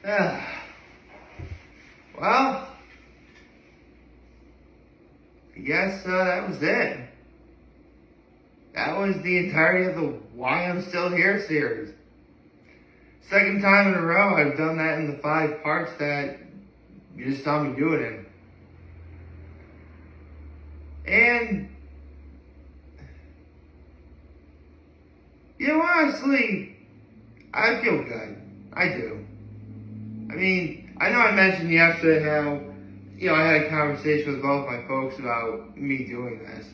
Well, I guess that was it. That was the entirety of the Why I'm Still Here series. Second time in a row I've done that in the 5 parts that you just saw me do it in. And, honestly, I feel good. I do. I mean, I know I mentioned yesterday how, I had a conversation with both my folks about me doing this.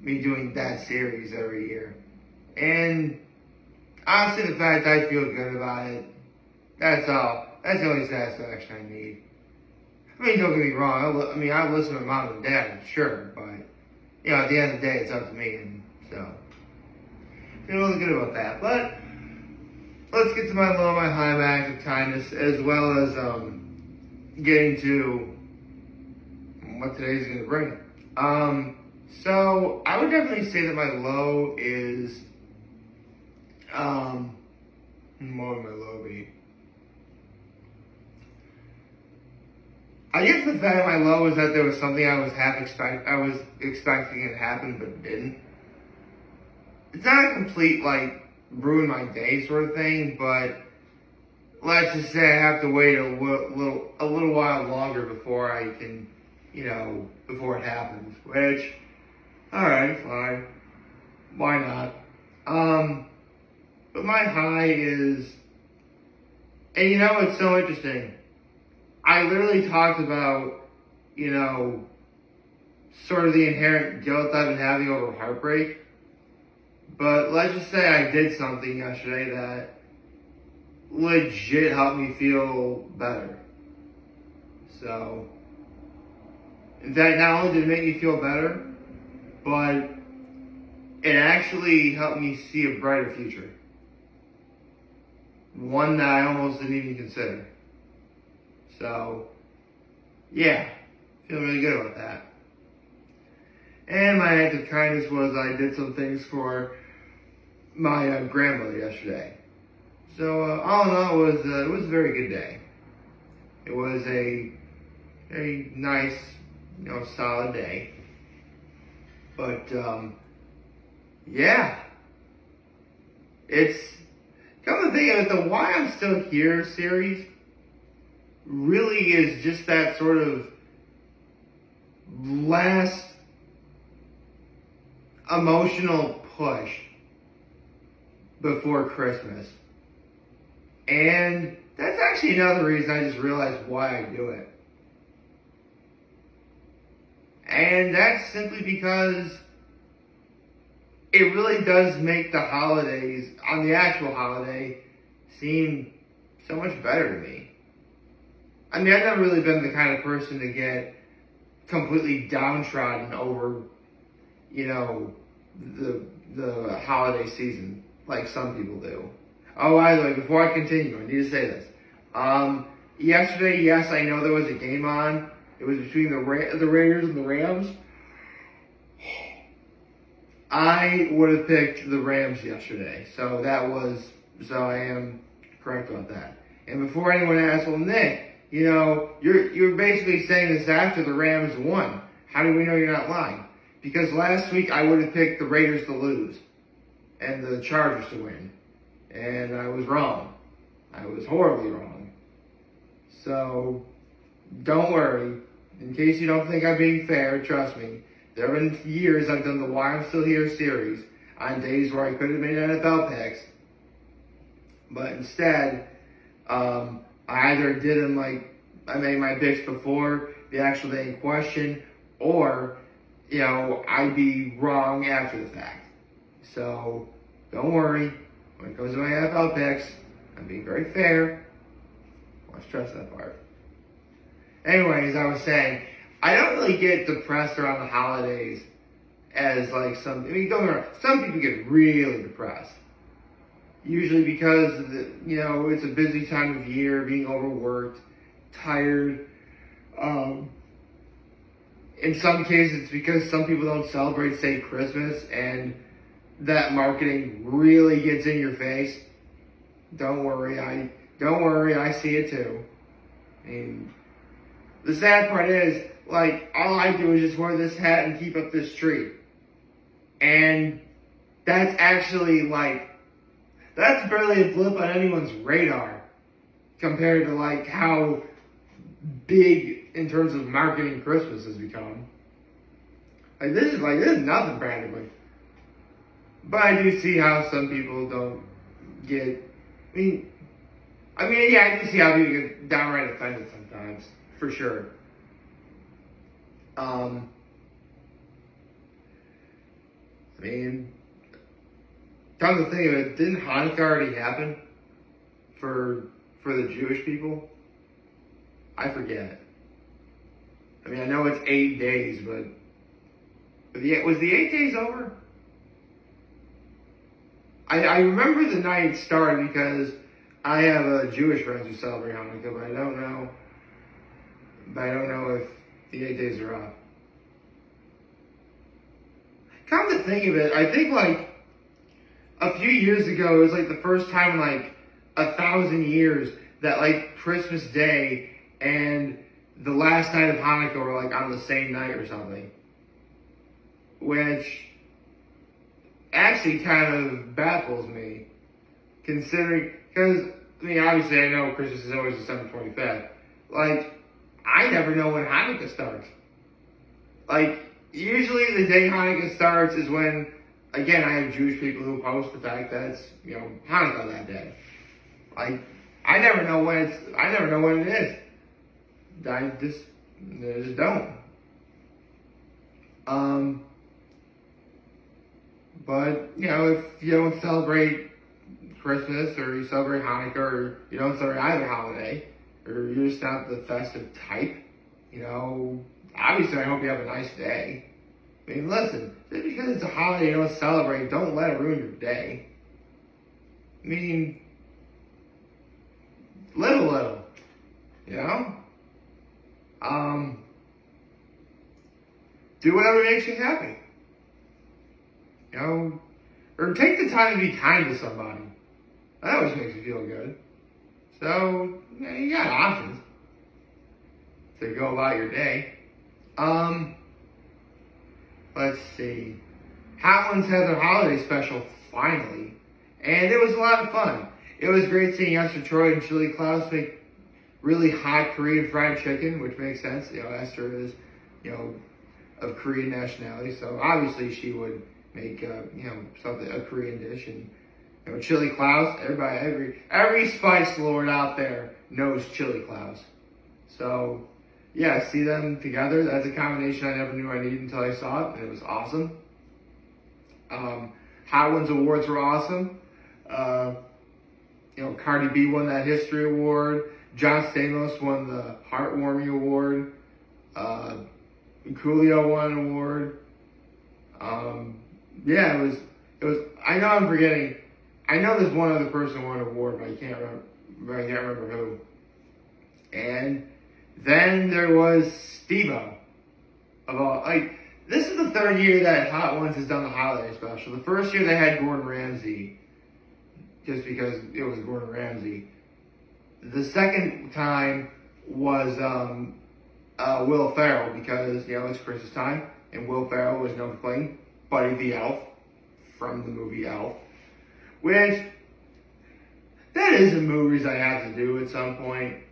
Me doing that series every year. And honestly, the fact I feel good about it, that's all. That's the only satisfaction I need. I mean, don't get me wrong. I listen to mom and dad, sure, but at the end of the day, it's up to me, and so I feel really good about that. But let's get to my low, my high, my acts of kindness, as well as getting to what today's going to bring. So I would definitely say that my low is, what would my low be? I guess the fact my low is that there was something I was expecting it to happen, but didn't. It's not a complete, ruin my day sort of thing, but let's just say I have to wait a little while longer before I can, before it happens, which, alright, fine. Why not? But my high is, and it's so interesting. I literally talked about, sort of the inherent guilt I've been having over heartbreak. But let's just say I did something yesterday that legit helped me feel better. So, in fact, not only did it make me feel better, but it actually helped me see a brighter future. One that I almost didn't even consider. So, yeah, feeling really good about that. And my act of kindness was I did some things for my grandmother yesterday. So, all in all, it was a very good day. It was a very nice, solid day. But, yeah. It's, come to think of it, the Why I'm Still Here series really is just that sort of last emotional push before Christmas. And that's actually another reason I just realized why I do it. And that's simply because it really does make the holidays, on the actual holiday, seem so much better to me. I've never really been the kind of person to get completely downtrodden over, the holiday season, like some people do. Oh, by the way, before I continue, I need to say this. Yesterday, yes, I know there was a game on. It was between the Raiders and the Rams. I would have picked the Rams yesterday, so I am correct about that. And before anyone asks, well, Nick, you're basically saying this after the Rams won. How do we know you're not lying? Because last week I would have picked the Raiders to lose and the Chargers to win. And I was wrong. I was horribly wrong. So, don't worry. In case you don't think I'm being fair, trust me. There have been years I've done the Why I'm Still Here series on days where I could have made NFL picks. But instead, I either did them I made my picks before the actual day in question, or, I'd be wrong after the fact. So, don't worry. When it comes to my NFL picks, I'm being very fair. Let's trust that part. Anyways, I was saying, I don't really get depressed around the holidays as don't get me wrong, some people get really depressed. Usually because, it's a busy time of year, being overworked, tired. In some cases, it's because some people don't celebrate, say, Christmas, and that marketing really gets in your face. Don't worry, I Don't worry, I see it too. I mean, the sad part is, like, all I do is just wear this hat and keep up this tree. And that's actually, like, that's barely a blip on anyone's radar compared to, like, how big in terms of marketing Christmas has become. Like, this is nothing practically. But I do see how some people don't get, I mean, yeah, I can see how people get downright offended sometimes, for sure. I mean, come to think of it, didn't Hanukkah already happen for the Jewish people? I forget. I mean, I know it's 8 days, but was the 8 days over? I remember the night started because I have Jewish friends who celebrate Hanukkah, but I don't know if the 8 days are up. Come to think of it, I think like a few years ago, it was like the first time in like 1,000 years that like Christmas Day and the last night of Hanukkah were like on the same night or something. Which actually kind of baffles me, considering, because, I mean, obviously I know Christmas is always December 25th. Like, I never know when Hanukkah starts. Like, usually the day Hanukkah starts is when, again, I have Jewish people who post the fact that it's, Hanukkah that day. Like, I never know when it is. I just don't. But, if you don't celebrate Christmas or you celebrate Hanukkah or you don't celebrate either holiday or you're just not the festive type, obviously I hope you have a nice day. I mean, listen, just because it's a holiday you don't celebrate, don't let it ruin your day. I mean, live a little, do whatever makes you happy. Or take the time to be kind to somebody. That always makes you feel good. So, you got options to go about your day. Let's see. Hot Ones had their holiday special finally, and it was a lot of fun. It was great seeing Esther Troy and Chili Klaus make really hot Korean fried chicken, which makes sense. Esther is, of Korean nationality, so obviously she would make a Korean dish. And Chili Klaus, every spice lord out there knows Chili Klaus. So yeah, see them together, that's a combination I never knew I needed until I saw it, and it was awesome. Hot Ones awards were awesome. Cardi B won that History Award. John Stamos won the Heartwarming Award. Coolio won an award. Yeah, it was. I know I'm forgetting. I know there's one other person who won an award, but I can't remember who. And then there was Steve-O. This is the third year that Hot Ones has done the holiday special. The first year they had Gordon Ramsay, just because it was Gordon Ramsay. The second time was Will Ferrell, because it's Christmas time, and Will Ferrell was known for playing Buddy the Elf from the movie Elf, which that is a movies I have to do at some point,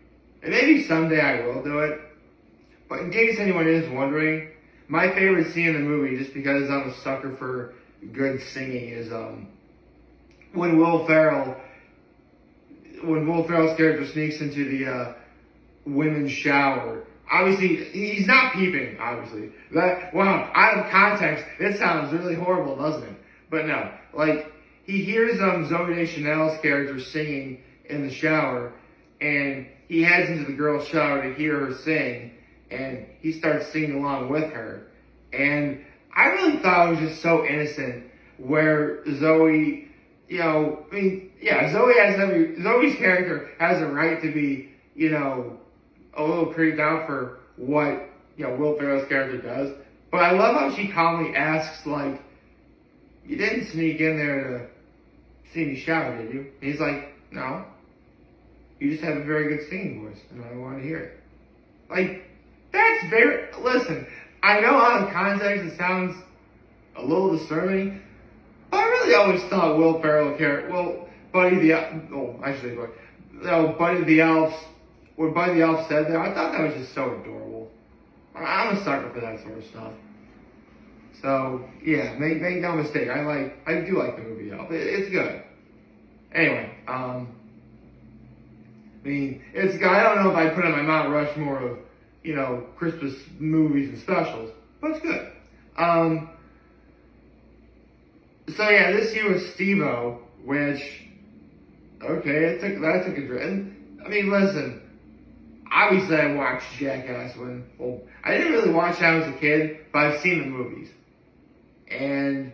and maybe someday I will do it. But in case anyone is wondering, my favorite scene in the movie, just because I'm a sucker for good singing, is when Will Ferrell's character sneaks into the women's shower. Obviously, he's not peeping, obviously. Out of context, it sounds really horrible, doesn't it? But no, he hears Zooey Deschanel's character singing in the shower, and he heads into the girl's shower to hear her sing, and he starts singing along with her. And I really thought it was just so innocent, where Zoe, Zoe's character has a right to be, a little creeped out for what, Will Ferrell's character does. But I love how she calmly asks, you didn't sneak in there to see me shower, did you? And he's like, no. You just have a very good singing voice, and I want to hear it. Like, that's very, listen, I know out of context it sounds a little disturbing, but I really always thought Will Ferrell Buddy the Elf, when Buddy the Elf said that, I thought that was just so adorable. I'm a sucker for that sort of stuff. So, yeah, make no mistake, I do like the movie Elf. It's good. Anyway, I don't know if I put it on my Mount Rushmore of, Christmas movies and specials, but it's good. So yeah, this year was Steve-O, which, okay, that took a drink. And, listen, obviously I watched Jackass I didn't really watch that as a kid, but I've seen the movies. And,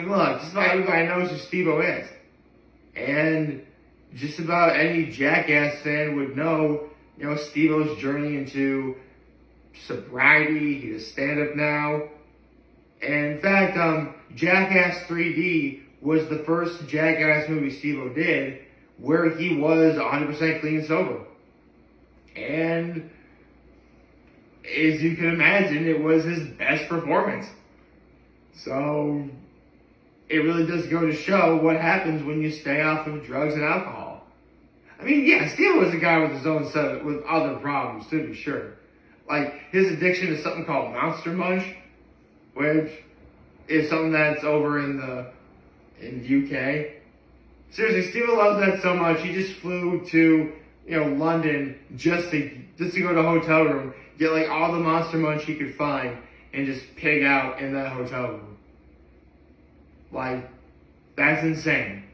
look, just about everybody knows who Steve-O is. And just about any Jackass fan would know, Steve-O's journey into sobriety. He's a stand-up now. And in fact, Jackass 3D was the first Jackass movie Steve-O did where he was 100% clean and sober. And as you can imagine, it was his best performance. So it really does go to show what happens when you stay off of drugs and alcohol. Yeah, Steve was a guy with his own set with other problems, to be sure. Like, his addiction to something called Monster Munch, which is something that's over in the UK. Seriously, Steve loves that so much, he just flew to, London just to go to a hotel room, get, all the Monster Munch he could find, and just pig out in that hotel room. That's insane.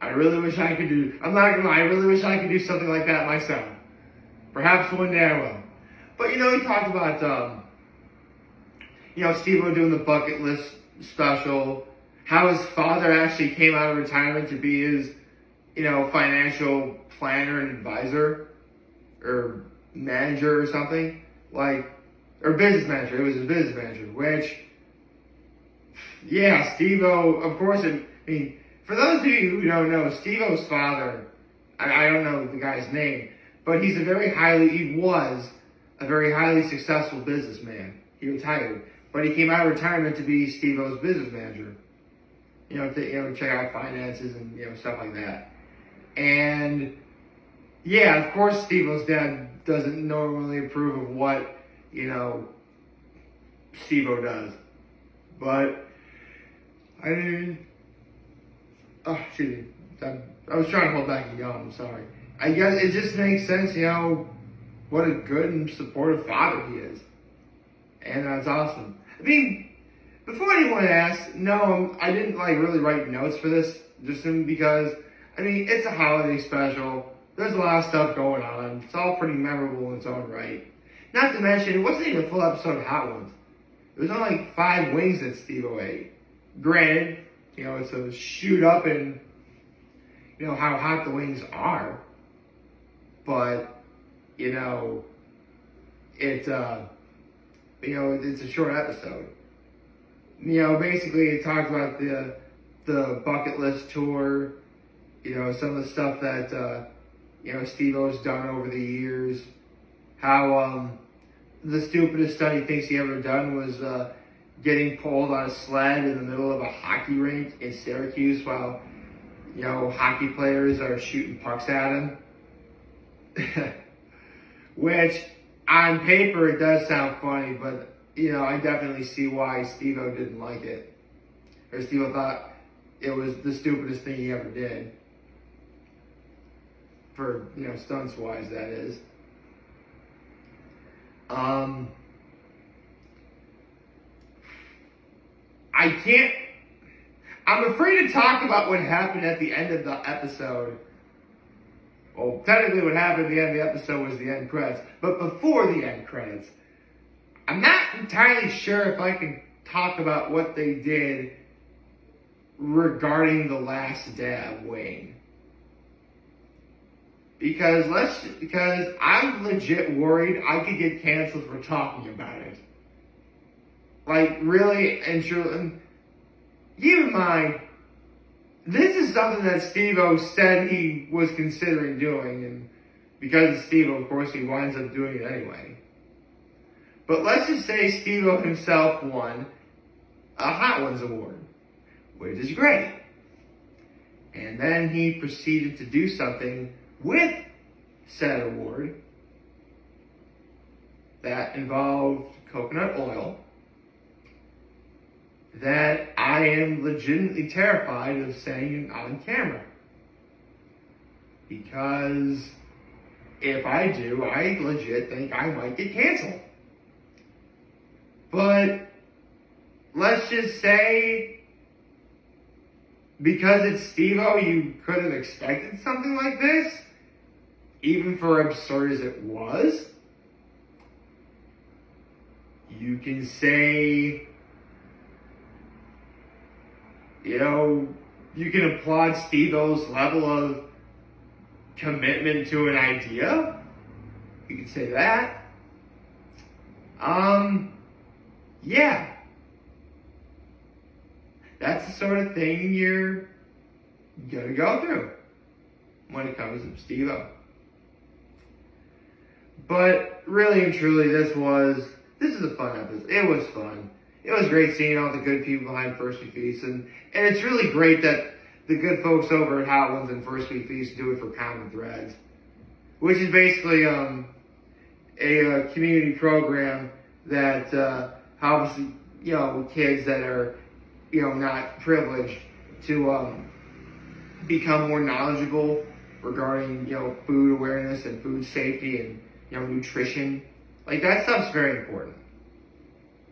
I really wish I could do, I'm not gonna lie, I really wish I could do something like that myself. Perhaps one day I will. But he talked about, Steve-O doing the bucket list special, how his father actually came out of retirement to be his, financial planner and advisor, or manager or something, or business manager. It was his business manager, which, yeah, Steve-O, of course, for those of you who don't know, Steve-O's father, I don't know the guy's name, but he was a very highly successful businessman. He retired, but he came out of retirement to be Steve-O's business manager. To check out finances and, stuff like that. And, yeah, of course Steve-O's dad doesn't normally approve of what, Steve-O does. But, excuse me. I was trying to hold back a yawn, I'm sorry. I guess it just makes sense, what a good and supportive father he is. And that's awesome. Before anyone asks, no, I didn't really write notes for this, just because, it's a holiday special. There's a lot of stuff going on. It's all pretty memorable in its own right. Not to mention, it wasn't even a full episode of Hot Ones. It was only 5 wings that Steve-O ate. Granted, it's a shoot up in, how hot the wings are. But, it's a short episode. Basically it talks about the bucket list tour, some of the stuff that, Steve-O's done over the years. How, the stupidest stunt he thinks he ever done was, getting pulled on a sled in the middle of a hockey rink in Syracuse while, hockey players are shooting pucks at him. Which, on paper, it does sound funny, but, I definitely see why Steve-O didn't like it. Or Steve-O thought it was the stupidest thing he ever did. For, stunts-wise, that is. I'm afraid to talk about what happened at the end of the episode. Well, technically what happened at the end of the episode was the end credits. But before the end credits, I'm not entirely sure if I can talk about what they did regarding the last dab wing. Because I'm legit worried I could get canceled for talking about it. Really and truly. Keep in mind, this is something that Steve-O said he was considering doing, and because of Steve-O, of course, he winds up doing it anyway. But let's just say Steve-O himself won a Hot Ones award, which is great. And then he proceeded to do something with said award that involved coconut oil that I am legitimately terrified of saying on camera. Because if I do, I legit think I might get canceled. But let's just say, because it's Steve-O, you could have expected something like this, even for absurd as it was. You can say, you can applaud Steve-O's level of commitment to an idea. You can say that. Yeah. That's the sort of thing you're gonna go through when it comes to Steve-O. But really and truly, this is a fun episode. It was fun. It was great seeing all the good people behind First Week Feast, and it's really great that the good folks over at Hot Ones and First Week Feast do it for Common Threads, which is basically a community program that helps kids that are not privileged to become more knowledgeable regarding food awareness and food safety and nutrition. Like, that stuff's very important.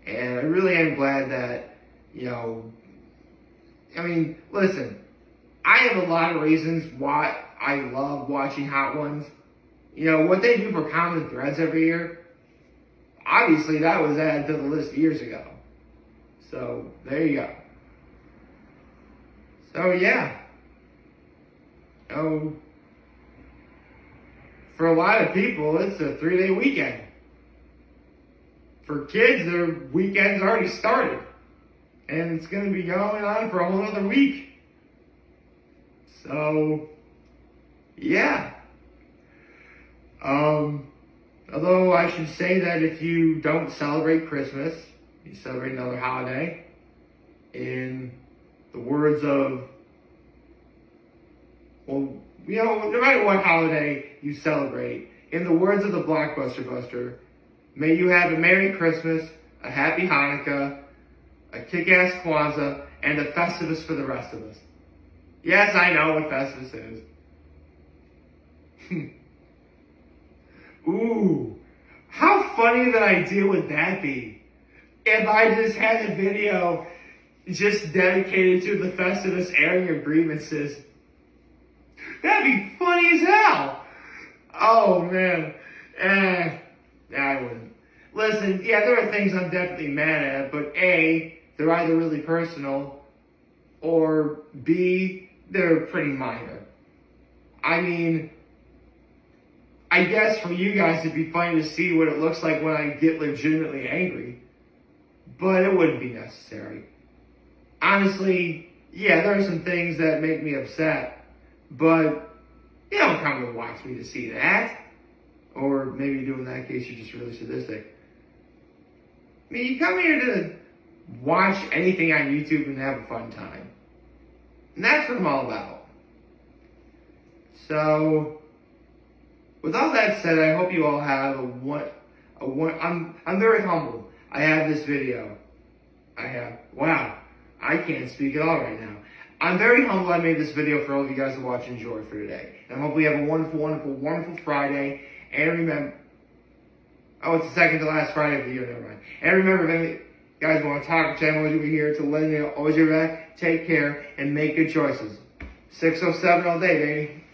And I really am glad that, listen, I have a lot of reasons why I love watching Hot Ones. What they do for Common Threads every year, obviously that was added to the list years ago. So, there you go. So, yeah. For a lot of people, it's a 3-day weekend. For kids, their weekend's already started. And it's going to be going on for a whole other week. So, yeah. Although I should say that if you don't celebrate Christmas, you celebrate another holiday. In the words of, no matter what holiday you celebrate, in the words of the Blockbuster Buster, may you have a Merry Christmas, a Happy Hanukkah, a kick-ass Kwanzaa, and a Festivus for the rest of us. Yes, I know what Festivus is. Ooh, how funny of an idea would that be? If I just had a video just dedicated to the Festivus airing of Grievances. That'd be funny as hell. Oh, man. I wouldn't. Listen, yeah, there are things I'm definitely mad at, but A, they're either really personal, or B, they're pretty minor. I mean, I guess for you guys it'd be funny to see what it looks like when I get legitimately angry, but it wouldn't be necessary. Honestly, yeah, there are some things that make me upset, but you don't come to watch me to see that. Or maybe you do in that case, you're just really sadistic. I mean, you come here to watch anything on YouTube and have a fun time. And that's what I'm all about. So, with all that said, I hope you all have I'm very humbled. I have this video. Wow, I can't speak at all right now. I'm very humbled I made this video for all of you guys to watch and enjoy for today. And I hope we have a wonderful, wonderful, wonderful Friday. And remember, it's the second to last Friday of the year, never mind. And remember, if you guys want to talk, channel, always be here to let you know, always your back, take care, and make good choices. 607 all day, baby.